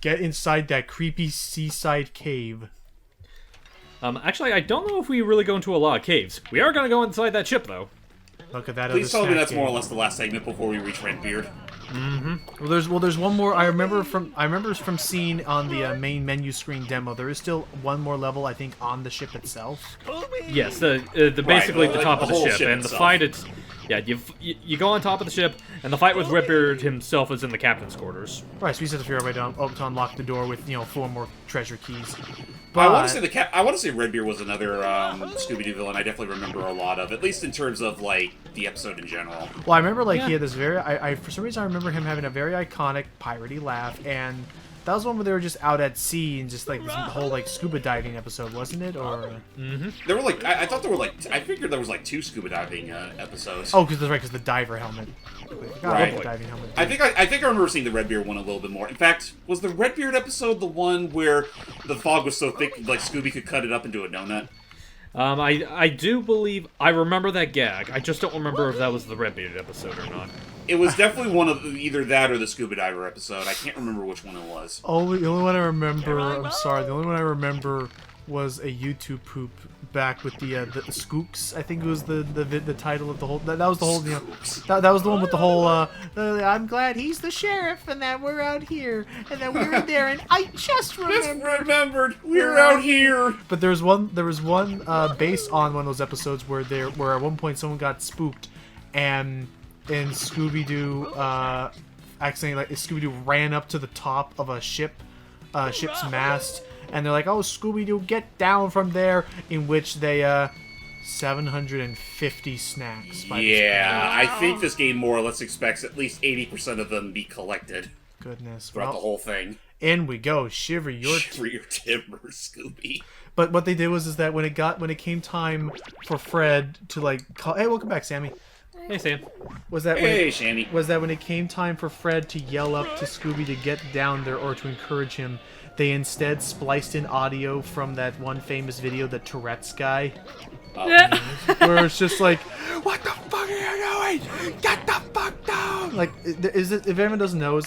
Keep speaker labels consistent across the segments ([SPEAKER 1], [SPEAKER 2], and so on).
[SPEAKER 1] get inside that creepy seaside cave.
[SPEAKER 2] Actually, I don't know if we really go into a lot of caves. We are going to go inside that ship, though.
[SPEAKER 1] Look at that.
[SPEAKER 3] Please tell me that's
[SPEAKER 1] game.
[SPEAKER 3] more or less the last segment before we reach Redbeard.
[SPEAKER 1] Mm-hmm. Well, there's one more. I remember from seeing on the main menu screen demo. There is still one more level, I think, on the ship itself.
[SPEAKER 2] Yes, basically the top of the ship, and
[SPEAKER 3] itself.
[SPEAKER 2] the fight. It's you go on top of the ship, and the fight with Redbeard himself is in the captain's quarters.
[SPEAKER 1] Right, so we just have to figure out a way to unlock the door with 4 more treasure keys. But
[SPEAKER 3] I want to say Redbeard was another Scooby-Doo villain I definitely remember a lot of, at least in terms of like the episode in general.
[SPEAKER 1] Well, I remember he had this very for some reason I remember him having a very iconic piratey laugh, and that was one where they were just out at sea and just like this whole like scuba diving episode, wasn't it? Or
[SPEAKER 3] There were like I thought there were like I figured there was like 2 scuba diving episodes.
[SPEAKER 1] oh, because the diver helmet.
[SPEAKER 3] Right.
[SPEAKER 1] The diving helmet.
[SPEAKER 3] I think I remember seeing the Redbeard one a little bit more. In fact, was the Redbeard episode the one where the fog was so thick like Scooby could cut it up into a donut?
[SPEAKER 2] I do believe I remember that gag. I just don't remember if that was the Redbeard episode or not.
[SPEAKER 3] It was definitely one of either that or the Scuba Diver episode. I can't remember which one it was.
[SPEAKER 1] The only one I remember. I'm sorry. The only one I remember was a YouTube poop back with the Skooks. I think it was the title of the whole. That was the whole. That was the one with the whole. I'm glad he's the sheriff and that we're out here and that we're in there and I just remembered
[SPEAKER 3] we're out here.
[SPEAKER 1] But there was one based on one of those episodes where at one point someone got spooked and Scooby-Doo Scooby-Doo ran up to the top of a ship's mast, and they're like, "Oh, Scooby-Doo, get down from there!" In which they 750 snacks.
[SPEAKER 3] Yeah, I think this game more or less expects at least 80% of them be collected.
[SPEAKER 1] Goodness,
[SPEAKER 3] throughout the whole thing.
[SPEAKER 1] In we go, shiver your
[SPEAKER 3] timber, Scooby.
[SPEAKER 1] But what they did was that when it came time for Fred to call, hey, welcome back, Sammy.
[SPEAKER 2] Hey, Sam.
[SPEAKER 3] Shanny.
[SPEAKER 1] Was that when it came time for Fred to yell up to Scooby to get down there or to encourage him, they instead spliced in audio from that one famous video, the Tourette's guy. Where it's just like, what the fuck are you doing? Get the fuck down! If anyone doesn't know,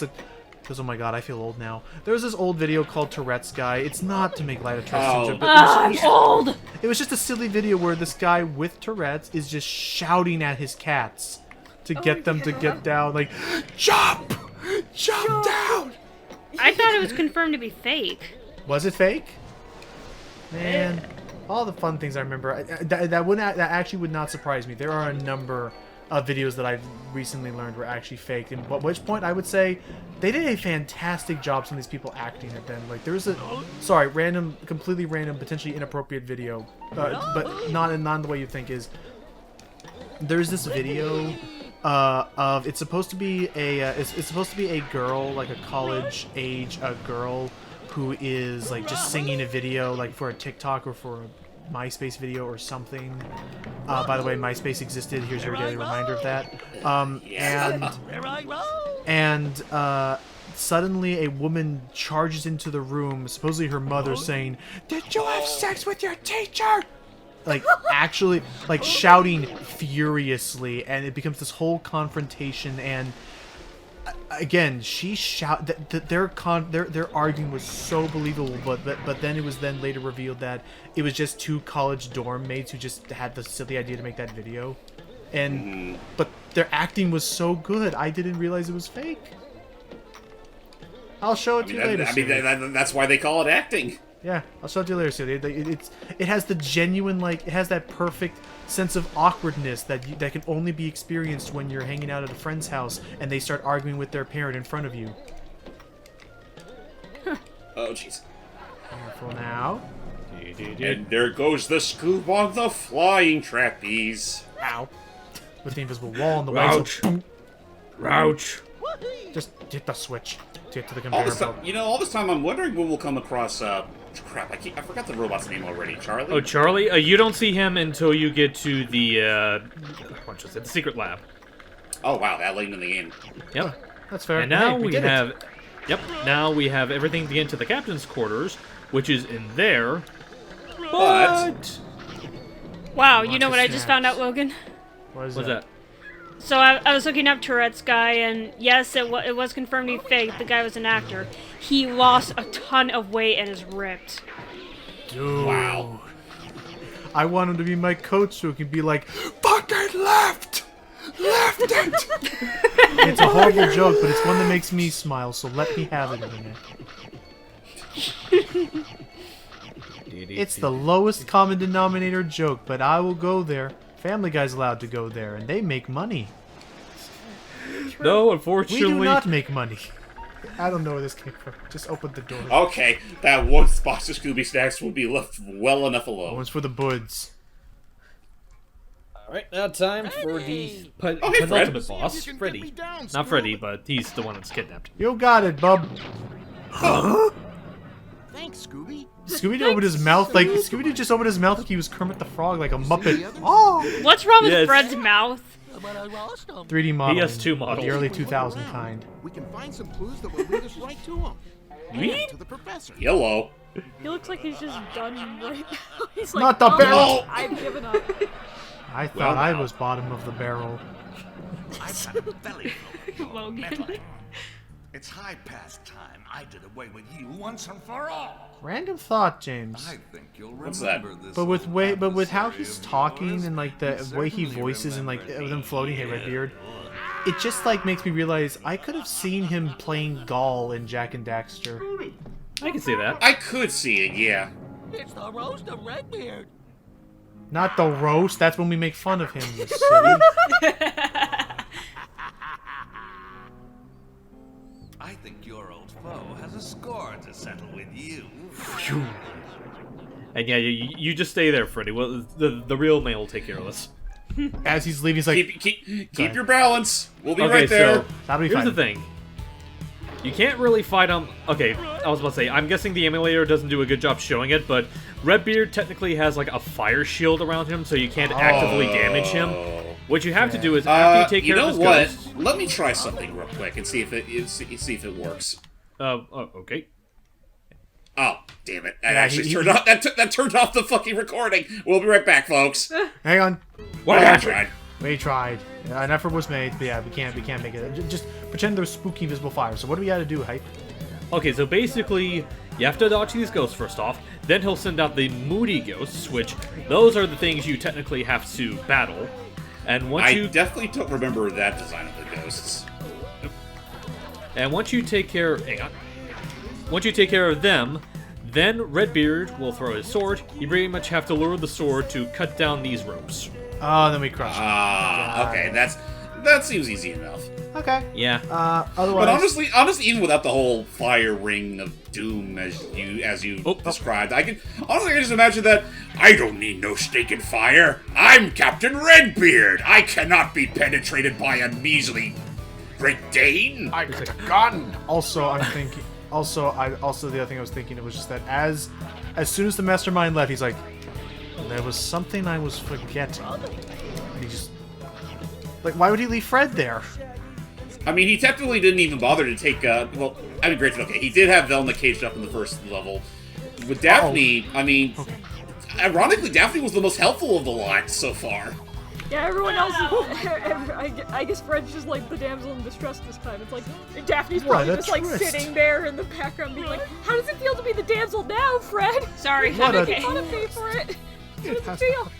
[SPEAKER 1] because, oh my god, I feel old now. There's this old video called Tourette's Guy. It's not to make light of Tourette's syndrome, but
[SPEAKER 4] I'm old!
[SPEAKER 1] It was just a silly video where this guy with Tourette's is just shouting at his cats to get them to get down. Like, jump! Jump down!
[SPEAKER 4] I thought it was confirmed to be fake.
[SPEAKER 1] Was it fake? Man, all the fun things I remember. That actually would not surprise me. There are a number of videos that I've recently learned were actually faked, and at which point I would say they did a fantastic job, some of these people acting at them. Like, there was a completely random, potentially inappropriate video, but not in the way you think is. There's this video of it's supposed to be a girl, like a college age girl, who is like just singing a video like for a TikTok or for a MySpace video or something. By the way, MySpace existed. Here's your daily reminder of that. And suddenly a woman charges into the room, supposedly her mother, saying, "Did you have sex with your teacher?" Like, actually, like, shouting furiously, and it becomes this whole confrontation, and again, their arguing was so believable, but then it was later revealed that it was just 2 college dorm mates who just had the silly idea to make that video, but their acting was so good, I didn't realize it was fake. I'll show it to you later.
[SPEAKER 3] That's why they call it acting.
[SPEAKER 1] Yeah, I'll show it to you later. So it has the genuine, like, it has that perfect sense of awkwardness that can only be experienced when you're hanging out at a friend's house and they start arguing with their parent in front of you.
[SPEAKER 3] Oh, jeez.
[SPEAKER 1] Careful now.
[SPEAKER 3] And there goes the Scoob on the flying trapeze.
[SPEAKER 1] Ow. With the invisible wall on the way.
[SPEAKER 2] Ouch.
[SPEAKER 1] So,
[SPEAKER 2] Ouch.
[SPEAKER 1] just hit the switch to get to the conveyor belt.
[SPEAKER 3] All this time I'm wondering when we'll come across, crap, I forgot the robot's name already. Charlie?
[SPEAKER 2] Oh, Charlie? You don't see him until you get to the, the secret lab.
[SPEAKER 3] Oh, wow, that late in the game.
[SPEAKER 2] Yep.
[SPEAKER 1] That's fair.
[SPEAKER 2] And now
[SPEAKER 1] now
[SPEAKER 2] we have everything to get into the captain's quarters, which is in there.
[SPEAKER 3] But
[SPEAKER 4] wow, you know what I just found out, Logan?
[SPEAKER 1] What is
[SPEAKER 2] What's that?
[SPEAKER 4] So I was looking up Tourette's guy, and yes, it was confirmed to be fake. The guy was an actor. He lost a ton of weight and is ripped.
[SPEAKER 1] Dude.
[SPEAKER 3] Wow.
[SPEAKER 1] I want him to be my coach so he can be like, fucking left! Left it! It's a horrible joke, but it's one that makes me smile, so let me have it in there. It's the lowest common denominator joke, but I will go there. Family Guy's allowed to go there, and they make money.
[SPEAKER 2] No,
[SPEAKER 1] We
[SPEAKER 2] unfortunately.
[SPEAKER 1] do not make money. I don't know where this came from. Just open the door.
[SPEAKER 3] Okay, that one box of Scooby Snacks will be left well enough alone.
[SPEAKER 1] One's for the buds.
[SPEAKER 2] Alright, now time for the
[SPEAKER 3] Fred.
[SPEAKER 2] penultimate boss, Freddy. Not Freddy, but he's the one that's kidnapped.
[SPEAKER 1] You got it, bub. Huh?
[SPEAKER 5] Thanks, Scooby.
[SPEAKER 1] Scooby-Doo opened his mouth like... Scooby-Doo just opened his mouth like he was Kermit the Frog, like a Muppet. Oh!
[SPEAKER 4] What's wrong with
[SPEAKER 2] Yes.
[SPEAKER 4] Fred's mouth?
[SPEAKER 5] But I lost him.
[SPEAKER 1] 3D model.
[SPEAKER 2] PS2 model.
[SPEAKER 1] The early 2000 kind.
[SPEAKER 5] We can find some clues that will lead us right to him. And to the professor.
[SPEAKER 3] Yellow.
[SPEAKER 6] He looks like he's just done right now. He's like,
[SPEAKER 1] Not the barrel!
[SPEAKER 3] Oh!
[SPEAKER 6] I've given up.
[SPEAKER 1] I thought
[SPEAKER 3] Well,
[SPEAKER 1] I
[SPEAKER 3] now.
[SPEAKER 1] was bottom of the barrel.
[SPEAKER 7] I've got a belly full of
[SPEAKER 4] Logan.
[SPEAKER 7] meddling. It's high past time I did away with you once and for all.
[SPEAKER 1] Random thought, James.
[SPEAKER 8] I think you'll
[SPEAKER 3] What's that?
[SPEAKER 8] remember this.
[SPEAKER 1] But with how
[SPEAKER 8] adversary
[SPEAKER 1] he's
[SPEAKER 8] of
[SPEAKER 1] talking
[SPEAKER 8] yours.
[SPEAKER 1] and like the
[SPEAKER 8] You
[SPEAKER 1] way he
[SPEAKER 8] certainly
[SPEAKER 1] voices and like
[SPEAKER 8] remember
[SPEAKER 1] them
[SPEAKER 8] me.
[SPEAKER 1] floating, hey Redbeard, it just like makes me realize I could have seen him playing Gaul in Jack and Daxter.
[SPEAKER 2] I can see that.
[SPEAKER 3] I could see it, yeah.
[SPEAKER 5] It's the roast of Redbeard.
[SPEAKER 1] Not the roast. That's when we make fun of him. You silly.
[SPEAKER 7] I think your old foe has a score to settle with you.
[SPEAKER 2] And yeah, you just stay there, Freddy. Well, the real man will take care of this.
[SPEAKER 1] As he's leaving, he's like,
[SPEAKER 3] Keep your balance. We'll be
[SPEAKER 2] Okay,
[SPEAKER 3] right there.
[SPEAKER 2] so
[SPEAKER 1] "That'll be
[SPEAKER 2] here's
[SPEAKER 1] fine."
[SPEAKER 2] the thing. You can't really fight him. Okay, I was about to say, I'm guessing the emulator doesn't do a good job showing it, but Redbeard technically has like a fire shield around him, so you can't actively damage him. What you have to do is after you take
[SPEAKER 3] You
[SPEAKER 2] care
[SPEAKER 3] know
[SPEAKER 2] of his
[SPEAKER 3] what?
[SPEAKER 2] ghost.
[SPEAKER 3] Let me try something real quick and see if it works.
[SPEAKER 2] Okay.
[SPEAKER 3] Oh, damn it! That
[SPEAKER 1] Yeah,
[SPEAKER 3] actually
[SPEAKER 1] he-
[SPEAKER 3] turned off. That turned off the fucking recording. We'll be right back, folks.
[SPEAKER 1] "Hang on,
[SPEAKER 2] What
[SPEAKER 3] I
[SPEAKER 2] happened?
[SPEAKER 3] tried.
[SPEAKER 1] we tried. An effort was made, but yeah, we can't make it. Just pretend there's spooky invisible fire. So what do we got to do, Hype?
[SPEAKER 2] Okay, so basically, you have to dodge these ghosts first off. Then he'll send out the moody ghosts, which those are the things you technically have to battle. And once
[SPEAKER 3] I
[SPEAKER 2] you
[SPEAKER 3] definitely don't remember that design of the ghosts.
[SPEAKER 2] once you take care, hang on. Once you take care of them, then Redbeard will throw his sword. You pretty much have to lure the sword to cut down these ropes.
[SPEAKER 1] Oh, then we crush him.
[SPEAKER 3] Okay, that seems easy enough.
[SPEAKER 1] Okay.
[SPEAKER 2] Yeah.
[SPEAKER 1] Otherwise,
[SPEAKER 3] But honestly, even without the whole fire ring of doom as you described, I can just imagine that. I don't need no stinking fire. I'm Captain Redbeard. I cannot be penetrated by a measly Great Dane.
[SPEAKER 5] I got a gun.
[SPEAKER 1] Also, I'm thinking. Also, the other thing I was thinking, it was just that as soon as the mastermind left, he's like, there was something I was forgetting. And he just, like, why would he leave Fred there?
[SPEAKER 3] I mean, he technically didn't even bother to take. Well, I mean, granted, okay, he did have Velma caged up in the first level. With Daphne, I mean, ironically, Daphne was the most helpful of the lot so far.
[SPEAKER 6] Yeah, everyone else. I guess Fred's just like the damsel in distress this time. It's like Daphne's probably
[SPEAKER 1] What a
[SPEAKER 6] just like
[SPEAKER 1] twist.
[SPEAKER 6] sitting there in the background, being like, "How does it feel to be the damsel now, Fred?
[SPEAKER 4] Sorry,
[SPEAKER 1] What
[SPEAKER 4] I'm
[SPEAKER 1] a-
[SPEAKER 4] okay.
[SPEAKER 6] I want to pay for it. How does
[SPEAKER 1] has
[SPEAKER 6] it feel?"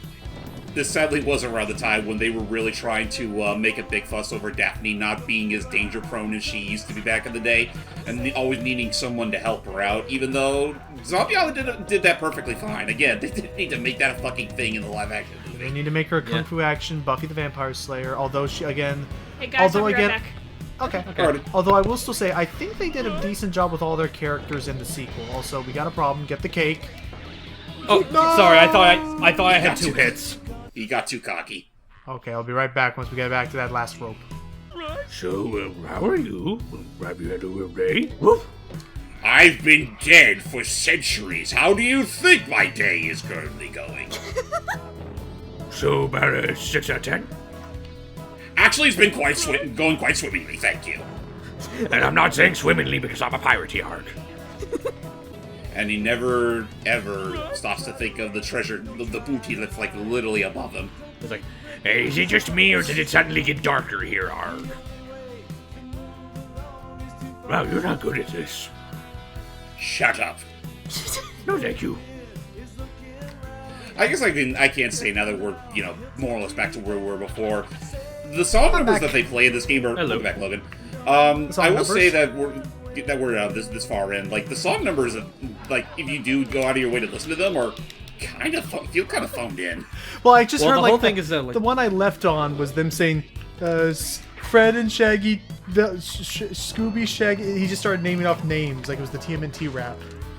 [SPEAKER 3] This sadly was around the time when they were really trying to make a big fuss over Daphne not being as danger prone as she used to be back in the day, and always needing someone to help her out. Even though Zombie Island did that perfectly fine. Again, they didn't need to make that a fucking thing in the live action movie.
[SPEAKER 1] They need to make her a kung fu action Buffy the Vampire Slayer. Although she again,
[SPEAKER 4] Hey guys,
[SPEAKER 1] although
[SPEAKER 4] I'll be right
[SPEAKER 1] again,
[SPEAKER 4] back.
[SPEAKER 1] okay.
[SPEAKER 3] Alrighty.
[SPEAKER 1] Although I will still say, I think they did a decent job with all their characters in the sequel. Also, we got a problem. Get the cake.
[SPEAKER 2] Oh, sorry. I thought I had two hits.
[SPEAKER 3] He got too cocky.
[SPEAKER 1] Okay, I'll be right back once we get back to that last rope.
[SPEAKER 8] So, how are you? Have you had a good day?
[SPEAKER 3] I've been dead for centuries. How do you think my day is currently going?
[SPEAKER 8] So, about a 6 out of 10?
[SPEAKER 3] Actually, it's been going quite swimmingly, thank you.
[SPEAKER 8] And I'm not saying swimmingly because I'm a pirate, yarg.
[SPEAKER 3] And he never, ever stops to think of the treasure, the booty that's like literally above him.
[SPEAKER 2] It's like,
[SPEAKER 8] Hey, is it just me, or did it suddenly get darker here, Arg? Wow, you're not good at this.
[SPEAKER 3] Shut up.
[SPEAKER 8] No, thank you.
[SPEAKER 3] I guess I can't say now that we're, more or less back to where we were before. The song numbers that they play in this game are...
[SPEAKER 2] Hello.
[SPEAKER 3] Welcome back, Logan. I will
[SPEAKER 1] numbers?
[SPEAKER 3] say that we're this far in. Like, the song numbers, like, if you do go out of your way to listen to them, are feel kind of phoned in.
[SPEAKER 1] Well, I just
[SPEAKER 2] Well,
[SPEAKER 1] heard
[SPEAKER 2] the
[SPEAKER 1] like
[SPEAKER 2] whole thing is that, like-
[SPEAKER 1] the one I left on was them saying, Fred and Shaggy, Scooby, Shaggy. He just started naming off names like it was the TMNT rap.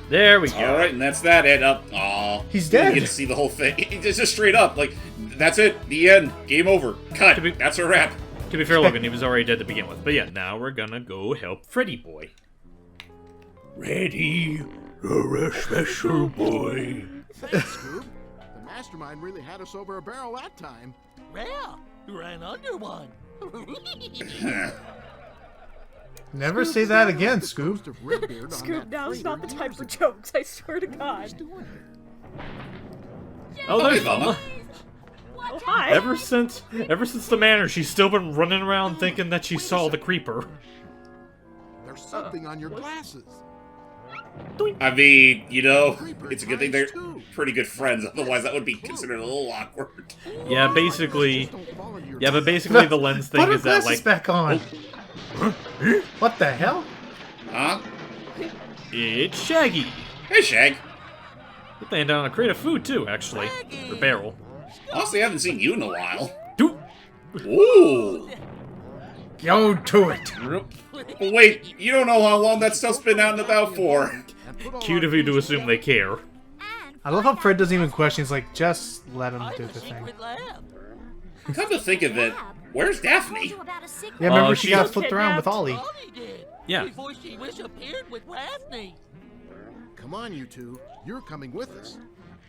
[SPEAKER 2] there we go.
[SPEAKER 3] Alright, and that's that. And aw.
[SPEAKER 1] He's dead.
[SPEAKER 3] You get to see the whole thing. It's just straight up. Like, that's it. The end. Game over. Cut. That's a wrap.
[SPEAKER 2] To be fair, Logan, he was already dead to begin with. But yeah, now we're gonna go help Freddy Boy.
[SPEAKER 8] Ready? You're a special boy.
[SPEAKER 5] Thanks, Scoob. The mastermind really had us over a barrel that time.
[SPEAKER 9] Yeah, ran under one.
[SPEAKER 1] Never say that again, Scoob.
[SPEAKER 6] Scoop, now's not the time for jokes, I swear to God.
[SPEAKER 2] Oh, there's
[SPEAKER 3] Velma.
[SPEAKER 2] Velma.
[SPEAKER 6] Oh, hi.
[SPEAKER 2] Ever since the manor, she's still been running around thinking that she saw the creeper.
[SPEAKER 5] There's something on your glasses.
[SPEAKER 3] I mean, it's a good thing they're pretty good friends. Otherwise, that would be considered a little awkward.
[SPEAKER 2] Yeah, basically. Yeah, but basically the lens thing
[SPEAKER 1] Put her
[SPEAKER 2] is that
[SPEAKER 1] glasses
[SPEAKER 2] like
[SPEAKER 1] back on. What the hell?
[SPEAKER 3] Huh?
[SPEAKER 2] it's Shaggy.
[SPEAKER 3] Hey, Shag.
[SPEAKER 2] Put laying down a crate of food too, actually, or barrel.
[SPEAKER 3] Honestly, I haven't seen you in a while.
[SPEAKER 2] Dude.
[SPEAKER 3] Ooh.
[SPEAKER 1] Go to it.
[SPEAKER 3] But wait, you don't know how long that stuff's been out and about for.
[SPEAKER 2] Cute of you to assume they care.
[SPEAKER 1] I love how Fred doesn't even question. He's like, just let him do the thing.
[SPEAKER 3] Come to think of it, where's Daphne?
[SPEAKER 1] Yeah, remember she
[SPEAKER 2] she
[SPEAKER 1] got
[SPEAKER 2] was
[SPEAKER 1] flipped around with Ollie.
[SPEAKER 9] Ollie did.
[SPEAKER 2] Yeah.
[SPEAKER 9] Before she disappeared with Daphne.
[SPEAKER 5] Come on, you two. You're coming with us.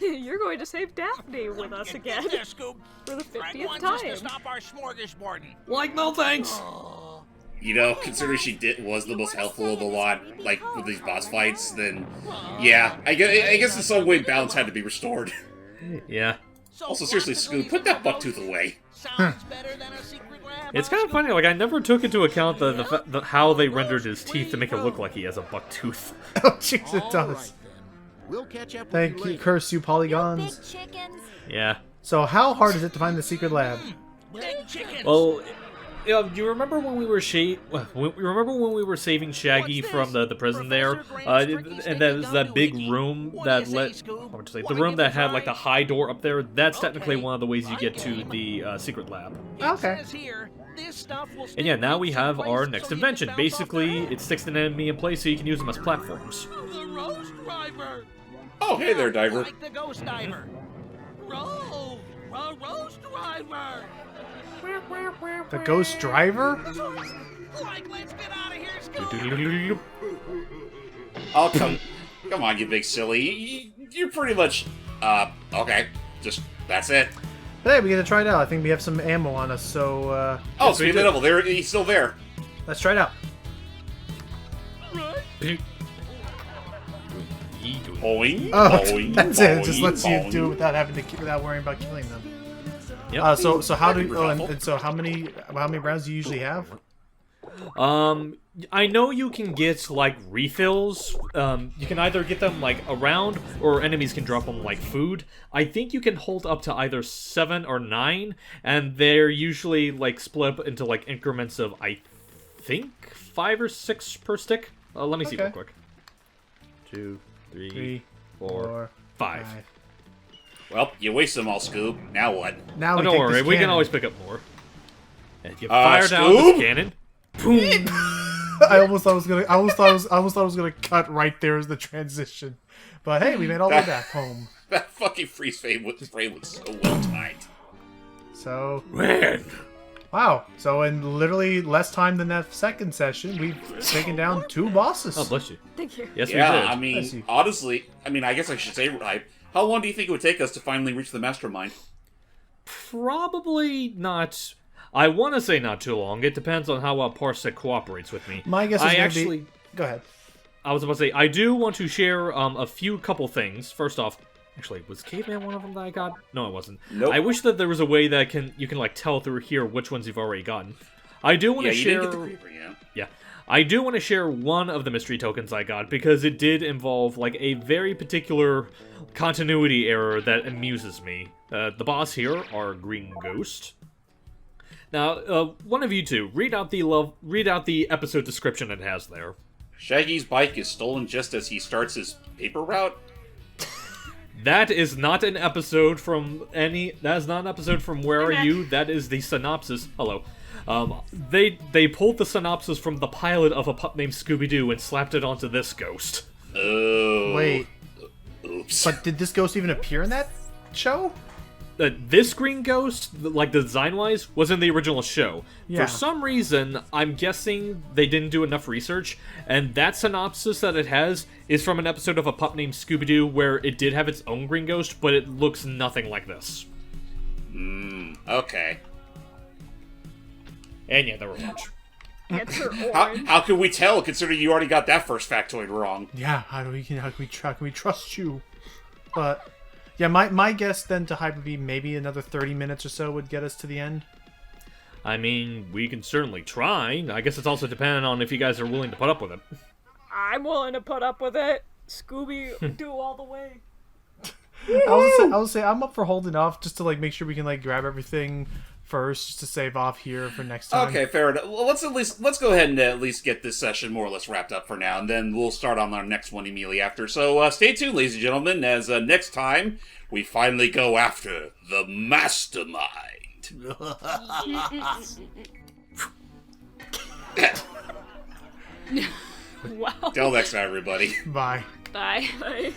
[SPEAKER 6] You're going to save Daphne with us again.
[SPEAKER 9] Get there, Scoop.
[SPEAKER 6] For the
[SPEAKER 9] Fred
[SPEAKER 6] 50th
[SPEAKER 9] wants us to
[SPEAKER 6] time.
[SPEAKER 9] stop our smorgasbording.
[SPEAKER 2] Like, no thanks.
[SPEAKER 9] Oh.
[SPEAKER 3] Considering she was the most helpful of the lot, like, with these boss fights, then, yeah, I guess in some way balance had to be restored.
[SPEAKER 2] Yeah.
[SPEAKER 3] Also, seriously, Scoop, put that bucktooth away.
[SPEAKER 9] Sounds better than a secret lab.
[SPEAKER 2] It's kind of funny, like, I never took into account the how they rendered his teeth to make it look like he has a buck tooth.
[SPEAKER 1] Oh, jeez, it
[SPEAKER 5] All
[SPEAKER 1] does.
[SPEAKER 5] right, then. We'll catch up with
[SPEAKER 1] Thank
[SPEAKER 5] you
[SPEAKER 1] you,
[SPEAKER 5] later.
[SPEAKER 1] curse you, polygons.
[SPEAKER 2] Yeah.
[SPEAKER 1] So, how hard is it to find the secret lab?
[SPEAKER 9] Big chickens.
[SPEAKER 2] Well, do you remember when we were saving Shaggy from the prison there? And there's that big room that the room that had like the high door up there. That's technically one of the ways you get to the secret lab.
[SPEAKER 1] Okay.
[SPEAKER 2] And yeah, now we have our next invention. Basically, it sticks an enemy in place so you can use them as platforms.
[SPEAKER 9] The roast driver.
[SPEAKER 3] Oh, hey there, diver.
[SPEAKER 9] Like the ghost diver. Roast driver.
[SPEAKER 1] The ghost driver?
[SPEAKER 9] Like, let's get out of here, Scoop.
[SPEAKER 3] Oh, come on, you big silly. You're pretty much, okay. Just, that's it.
[SPEAKER 1] But hey, we gotta try it out. I think we have some ammo on us, so,
[SPEAKER 3] Oh, speed the devil, he's still there.
[SPEAKER 1] let's try it out.
[SPEAKER 3] Boing,
[SPEAKER 1] Oh,
[SPEAKER 3] boing,
[SPEAKER 1] that's it. It just
[SPEAKER 3] boing,
[SPEAKER 1] lets you
[SPEAKER 3] boing.
[SPEAKER 1] do it without worrying about killing them.
[SPEAKER 2] Yep.
[SPEAKER 1] So how do? Oh, and so how many rounds do you usually have?
[SPEAKER 2] I know you can get like refills. You can either get them like around, or enemies can drop them like food. I think you can hold up to either 7 or 9, and they're usually like split up into like increments of I think 5 or 6 per stick. Let me see real quick. 2, 3, 4, 5.
[SPEAKER 3] Well, you waste them all, Scoob. Now what?
[SPEAKER 1] Now
[SPEAKER 2] Oh,
[SPEAKER 1] we
[SPEAKER 2] don't
[SPEAKER 1] take
[SPEAKER 2] worry,
[SPEAKER 1] this
[SPEAKER 2] we can
[SPEAKER 1] cannon.
[SPEAKER 2] always pick up more. And you fire down
[SPEAKER 3] Scoob?
[SPEAKER 2] this cannon. Boom!
[SPEAKER 1] I almost thought I was gonna cut right there as the transition, but hey, we made all the way back home.
[SPEAKER 3] That fucking freeze frame was so well timed.
[SPEAKER 1] So
[SPEAKER 8] Man,
[SPEAKER 1] wow. So in literally less time than that second session, we've taken down 2 bosses.
[SPEAKER 2] Oh, bless you.
[SPEAKER 6] Thank you.
[SPEAKER 2] Yes,
[SPEAKER 3] Yeah,
[SPEAKER 2] we did.
[SPEAKER 3] I
[SPEAKER 1] Bless you.
[SPEAKER 3] mean, honestly, I guess I should say, right, how long do you think it would take us to finally reach the mastermind?
[SPEAKER 2] Probably not. I want to say not too long. It depends on how well Parsec cooperates with me.
[SPEAKER 1] My guess is
[SPEAKER 2] I
[SPEAKER 1] gonna
[SPEAKER 2] actually,
[SPEAKER 1] be. Go ahead.
[SPEAKER 2] I was about to say, I do want to share a couple things. First off, Actually, was Caveman one of them that I got? No, it wasn't.
[SPEAKER 3] Nope.
[SPEAKER 2] I wish that there was a way that you can like tell through here which ones you've already gotten. I do want to
[SPEAKER 3] you
[SPEAKER 2] share.
[SPEAKER 3] didn't get the creeper, yeah.
[SPEAKER 2] Yeah, I do want to share one of the mystery tokens I got because it did involve like a very particular continuity error that amuses me. The boss here are Green Ghost. Now, one of you two, read out the episode description it has there.
[SPEAKER 3] Shaggy's bike is stolen just as he starts his paper route.
[SPEAKER 2] That is not an episode from any. That is not an episode from Where Are You? That is the synopsis. Hello. They pulled the synopsis from the pilot of a pup named Scooby-Doo and slapped it onto this ghost.
[SPEAKER 3] Oh.
[SPEAKER 1] Wait.
[SPEAKER 3] Oops.
[SPEAKER 1] But did this ghost even appear in that show?
[SPEAKER 2] This green ghost, like design-wise, was in the original show.
[SPEAKER 1] Yeah.
[SPEAKER 2] For some reason, I'm guessing they didn't do enough research, and that synopsis that it has is from an episode of a pup named Scooby-Doo where it did have its own green ghost, but it looks nothing like this.
[SPEAKER 3] Okay.
[SPEAKER 2] And yeah, there were a bunch.
[SPEAKER 6] Answer orange.
[SPEAKER 3] How can we tell, considering you already got that first factoid wrong?
[SPEAKER 1] Yeah, how can we trust you? But yeah, my guess then to hype would be maybe another 30 minutes or so would get us to the end.
[SPEAKER 2] I mean, we can certainly try. I guess it's also dependent on if you guys are willing to put up with it.
[SPEAKER 6] I'm willing to put up with it. Scooby-Doo all the way.
[SPEAKER 1] I would say I'm up for holding off just to like make sure we can like grab everything first, just to save off here for next time.
[SPEAKER 3] Okay, fair enough. Well, let's go ahead and at least get this session more or less wrapped up for now, and then we'll start on our next one immediately after. So stay tuned, ladies and gentlemen, as next time we finally go after the mastermind.
[SPEAKER 4] Wow.
[SPEAKER 3] Till next time, everybody.
[SPEAKER 1] Bye.
[SPEAKER 4] Bye.
[SPEAKER 6] Bye.